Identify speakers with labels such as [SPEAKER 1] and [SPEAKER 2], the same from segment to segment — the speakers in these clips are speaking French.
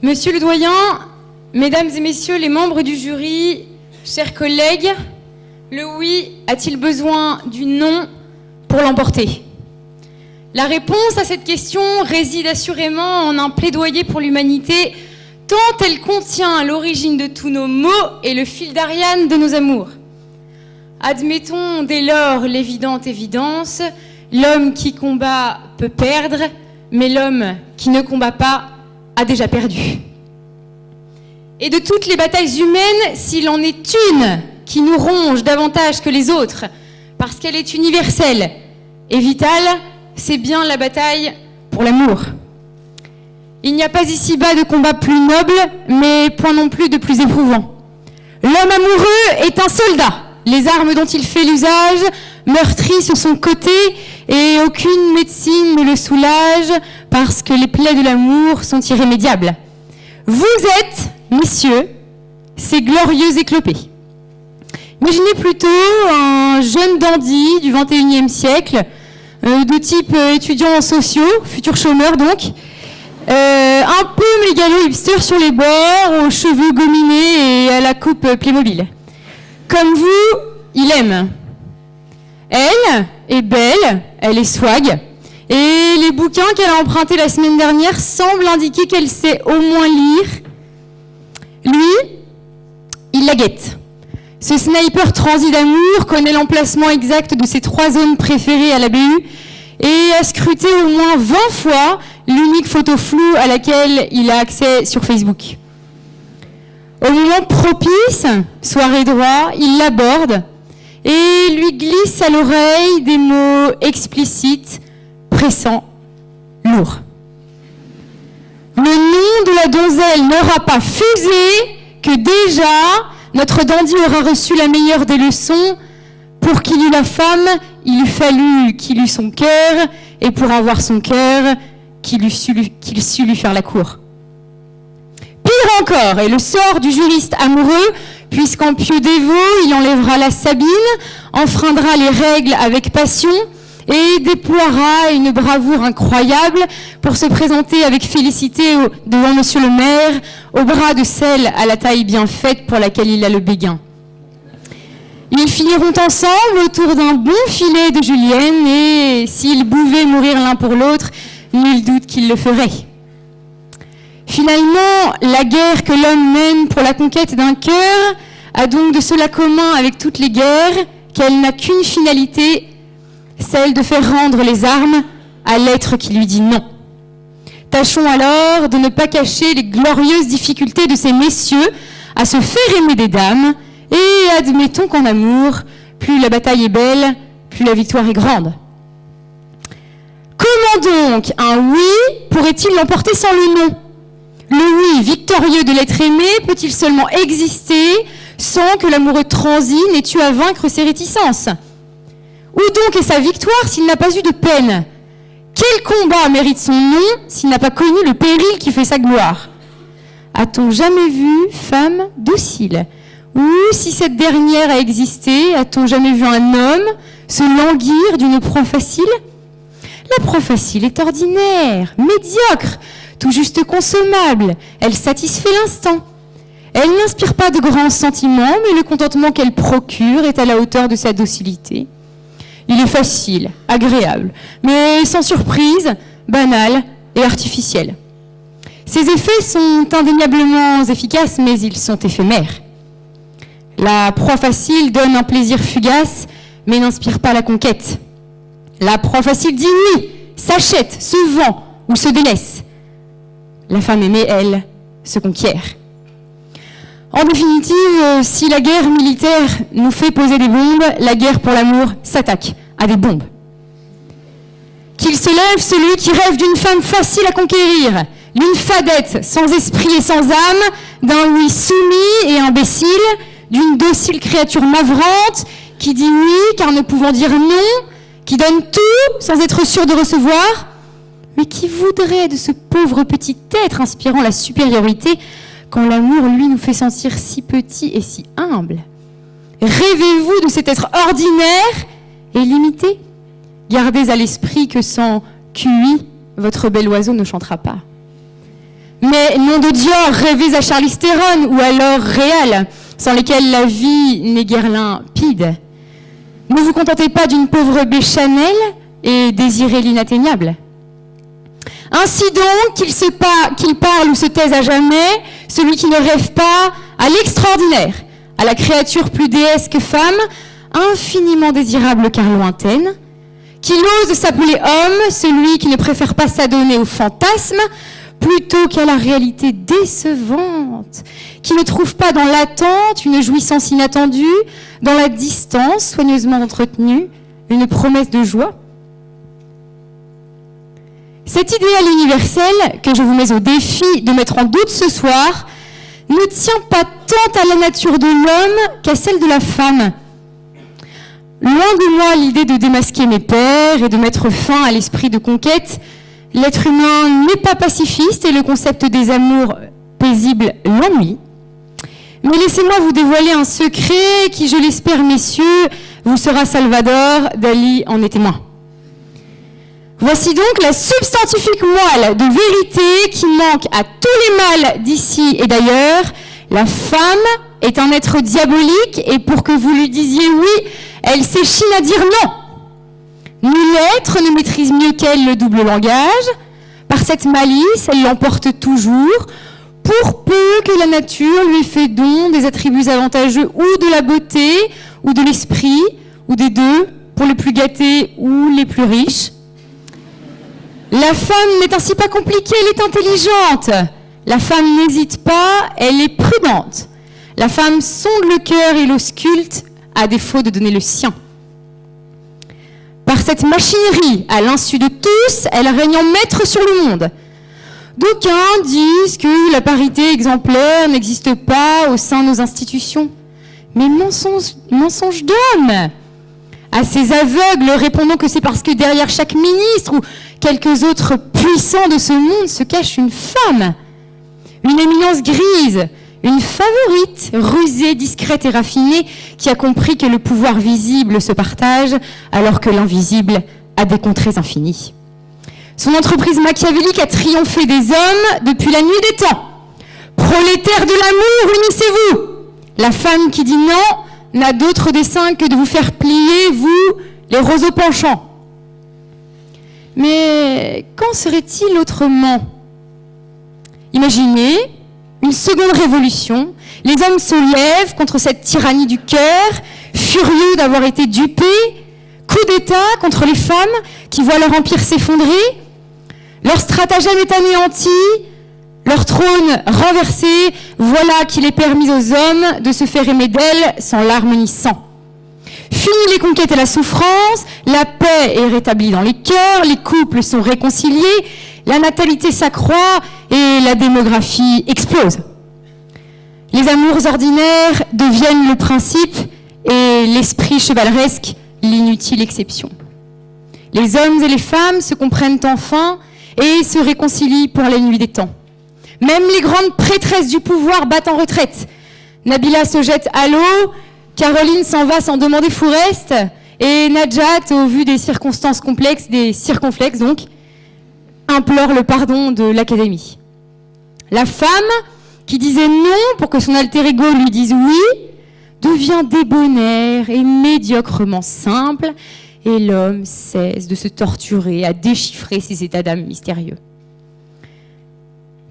[SPEAKER 1] Monsieur le doyen, mesdames et messieurs les membres du jury, chers collègues, le oui a-t-il besoin du non pour l'emporter? La réponse à cette question réside assurément en un plaidoyer pour l'humanité, tant elle contient l'origine de tous nos maux et le fil d'Ariane de nos amours. Admettons dès lors l'évidente évidence, l'homme qui combat peut perdre, mais l'homme qui ne combat pas a déjà perdu. Et de toutes les batailles humaines, s'il en est une qui nous ronge davantage que les autres, parce qu'elle est universelle et vitale, c'est bien la bataille pour l'amour. Il n'y a pas ici-bas de combat plus noble, mais point non plus de plus éprouvant. L'homme amoureux est un soldat. Les armes dont il fait l'usage meurtrissent sur son côté et aucune médecine ne le soulage parce que les plaies de l'amour sont irrémédiables. Vous êtes, messieurs, ces glorieux éclopés. Imaginez plutôt un jeune dandy du XXIe siècle, de type étudiant en sociaux, futur chômeur donc, un peu mégalo-hipster sur les bords, aux cheveux gominés et à la coupe Playmobil. Comme vous, il aime. Elle est belle, elle est swag, et les bouquins qu'elle a empruntés la semaine dernière semblent indiquer qu'elle sait au moins lire. Lui, il la guette. Ce sniper transi d'amour connaît l'emplacement exact de ses 3 zones préférées à la BU et a scruté au moins 20 fois l'unique photo floue à laquelle il a accès sur Facebook. Au moment propice, soirée droit, il l'aborde et lui glisse à l'oreille des mots explicites, pressants, lourds. Le nom de la donzelle n'aura pas fusé que déjà notre dandy aura reçu la meilleure des leçons. Pour qu'il eût la femme, il eût fallu qu'il eût son cœur, et pour avoir son cœur, qu'il sût lui faire la cour. Pire encore est le sort du juriste amoureux, puisqu'en pieux dévot, il enlèvera la sabine, enfreindra les règles avec passion, et déploiera une bravoure incroyable pour se présenter avec félicité devant monsieur le maire, au bras de celle à la taille bien faite pour laquelle il a le béguin. Ils finiront ensemble autour d'un bon filet de julienne et s'ils pouvaient mourir l'un pour l'autre, nul doute qu'ils le feraient. Finalement, la guerre que l'homme mène pour la conquête d'un cœur a donc de cela commun avec toutes les guerres qu'elle n'a qu'une finalité, celle de faire rendre les armes à l'être qui lui dit non. Tâchons alors de ne pas cacher les glorieuses difficultés de ces messieurs à se faire aimer des dames, et admettons qu'en amour, plus la bataille est belle, plus la victoire est grande. Comment donc un oui pourrait-il l'emporter sans le non? Le oui victorieux de l'être aimé peut-il seulement exister sans que l'amoureux transi n'ait eu à vaincre ses réticences? Où donc est sa victoire s'il n'a pas eu de peine? Quel combat mérite son nom s'il n'a pas connu le péril qui fait sa gloire? A-t-on jamais vu femme docile? Ou, si cette dernière a existé, a-t-on jamais vu un homme se languir d'une proie facile? La proie facile est ordinaire, médiocre, tout juste consommable. Elle satisfait l'instant. Elle n'inspire pas de grands sentiments, mais le contentement qu'elle procure est à la hauteur de sa docilité. Il est facile, agréable, mais sans surprise, banal et artificiel. Ses effets sont indéniablement efficaces, mais ils sont éphémères. La proie facile donne un plaisir fugace, mais n'inspire pas la conquête. La proie facile dit oui, s'achète, se vend ou se délaisse. La femme aimée, elle, se conquiert. En définitive, si la guerre militaire nous fait poser des bombes, la guerre pour l'amour s'attaque à des bombes. Qu'il se lève celui qui rêve d'une femme facile à conquérir, d'une fadette sans esprit et sans âme, d'un oui soumis et imbécile, d'une docile créature navrante qui dit oui car ne pouvant dire non, qui donne tout sans être sûr de recevoir, mais qui voudrait de ce pauvre petit être inspirant la supériorité quand l'amour, lui, nous fait sentir si petit et si humble. Rêvez-vous de cet être ordinaire et limité? Gardez à l'esprit que sans QI, votre bel oiseau ne chantera pas. Mais nom de Dior, rêvez à Charlize Theron ou alors Réal, sans lesquels la vie n'est guère limpide. Ne vous contentez pas d'une pauvre baie Chanel et désirez l'inatteignable. Ainsi donc, qu'il parle ou se taise à jamais, celui qui ne rêve pas à l'extraordinaire, à la créature plus déesse que femme, infiniment désirable car lointaine, qu'il ose s'appeler homme, celui qui ne préfère pas s'adonner au fantasme, plutôt qu'à la réalité décevante, qui ne trouve pas dans l'attente une jouissance inattendue, dans la distance soigneusement entretenue, une promesse de joie. Cet idéal universel que je vous mets au défi de mettre en doute ce soir ne tient pas tant à la nature de l'homme qu'à celle de la femme. Loin de moi l'idée de démasquer mes pères et de mettre fin à l'esprit de conquête, l'être humain n'est pas pacifiste et le concept des amours paisibles l'ennuie. Mais laissez-moi vous dévoiler un secret qui, je l'espère, messieurs, vous sera Salvador Dali en est témoin. Voici donc la substantifique moelle de vérité qui manque à tous les mâles d'ici et d'ailleurs. La femme est un être diabolique et pour que vous lui disiez oui, elle s'échine à dire non. Nul être ne maîtrise mieux qu'elle le double langage. Par cette malice, elle l'emporte toujours, pour peu que la nature lui ait fait don des attributs avantageux ou de la beauté, ou de l'esprit, ou des deux, pour les plus gâtés ou les plus riches. La femme n'est ainsi pas compliquée, elle est intelligente. La femme n'hésite pas, elle est prudente. La femme sonde le cœur et l'ausculte, à défaut de donner le sien. Par cette machinerie, à l'insu de tous, elle règne en maître sur le monde. D'aucuns disent que la parité exemplaire n'existe pas au sein de nos institutions. Mais mensonge d'homme. À ces aveugles, répondons que c'est parce que derrière chaque ministre ou quelques autres puissants de ce monde se cache une femme. Une éminence grise, une favorite, rusée, discrète et raffinée, qui a compris que le pouvoir visible se partage alors que l'invisible a des contrées infinies. Son entreprise machiavélique a triomphé des hommes depuis la nuit des temps. Prolétaires de l'amour, unissez-vous! La femme qui dit non n'a d'autre dessein que de vous faire plier, vous, les roseaux penchants. Mais qu'en serait-il autrement? Imaginez une seconde révolution. Les hommes se lèvent contre cette tyrannie du cœur, furieux d'avoir été dupés. Coup d'État contre les femmes qui voient leur empire s'effondrer. Leur stratagème est anéanti, leur trône renversé. Voilà qu'il est permis aux hommes de se faire aimer d'elles sans larmes ni sang. Fini les conquêtes et la souffrance, la paix est rétablie dans les cœurs, les couples sont réconciliés, la natalité s'accroît et la démographie explose. Les amours ordinaires deviennent le principe et l'esprit chevaleresque l'inutile exception. Les hommes et les femmes se comprennent enfin et se réconcilient pour la nuit des temps. Même les grandes prêtresses du pouvoir battent en retraite. Nabila se jette à l'eau, Caroline s'en va sans demander Fourest, et Najat, au vu des circonstances complexes, des circonflexes donc, implore le pardon de l'Académie. La femme, qui disait non pour que son alter ego lui dise oui, devient débonnaire et médiocrement simple, et l'homme cesse de se torturer à déchiffrer ses états d'âme mystérieux.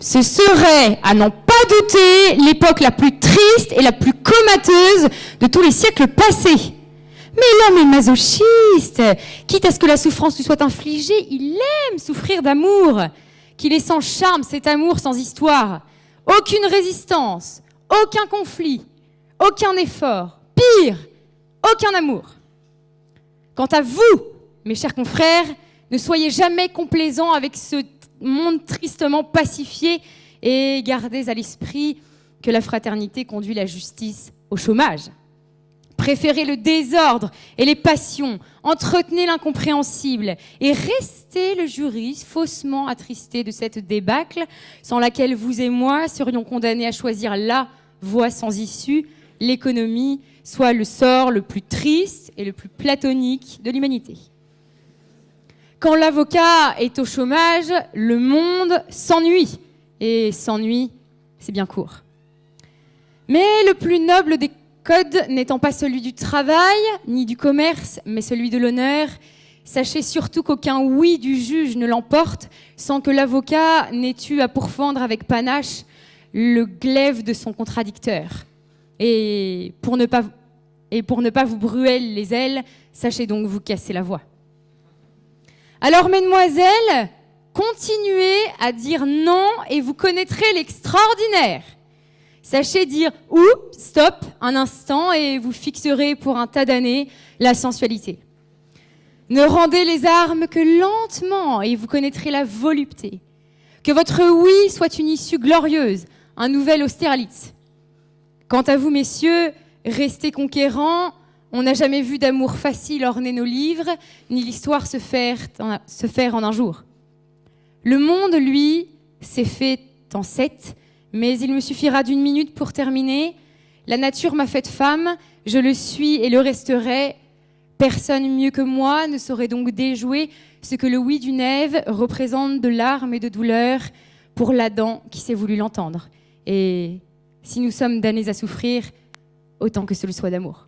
[SPEAKER 1] Ce serait, à n'en pas douter, l'époque la plus triste et la plus comateuse de tous les siècles passés. Mais l'homme est masochiste. Quitte à ce que la souffrance lui soit infligée, il aime souffrir d'amour. Qu'il est sans charme, cet amour sans histoire. Aucune résistance, aucun conflit, aucun effort. Pire, aucun amour. Quant à vous, mes chers confrères, ne soyez jamais complaisants avec ce monde tristement pacifié et gardez à l'esprit que la fraternité conduit la justice au chômage. Préférez le désordre et les passions, entretenez l'incompréhensible et restez le juriste faussement attristé de cette débâcle sans laquelle vous et moi serions condamnés à choisir la voie sans issue, l'économie, soit le sort le plus triste et le plus platonique de l'humanité. Quand l'avocat est au chômage, le monde s'ennuie. et s'ennuie, c'est bien court. Mais le plus noble des codes n'étant pas celui du travail, ni du commerce, mais celui de l'honneur, sachez surtout qu'aucun oui du juge ne l'emporte sans que l'avocat n'ait eu à pourfendre avec panache le glaive de son contradicteur. Et pour ne pas vous brûler les ailes, sachez donc vous casser la voix. Alors, mesdemoiselles, continuez à dire non et vous connaîtrez l'extraordinaire. Sachez dire ou, stop, un instant et vous fixerez pour un tas d'années la sensualité. Ne rendez les armes que lentement et vous connaîtrez la volupté. Que votre oui soit une issue glorieuse, un nouvel Austerlitz. Quant à vous, messieurs, restez conquérants. On n'a jamais vu d'amour facile orner nos livres, ni l'histoire se faire en un jour. Le monde, lui, s'est fait en 7, mais il me suffira d'1 minute pour terminer. La nature m'a faite femme, je le suis et le resterai. Personne mieux que moi ne saurait donc déjouer ce que le oui d'une Ève représente de larmes et de douleur pour l'Adam qui s'est voulu l'entendre. Et si nous sommes damnés à souffrir, autant que ce le soit d'amour.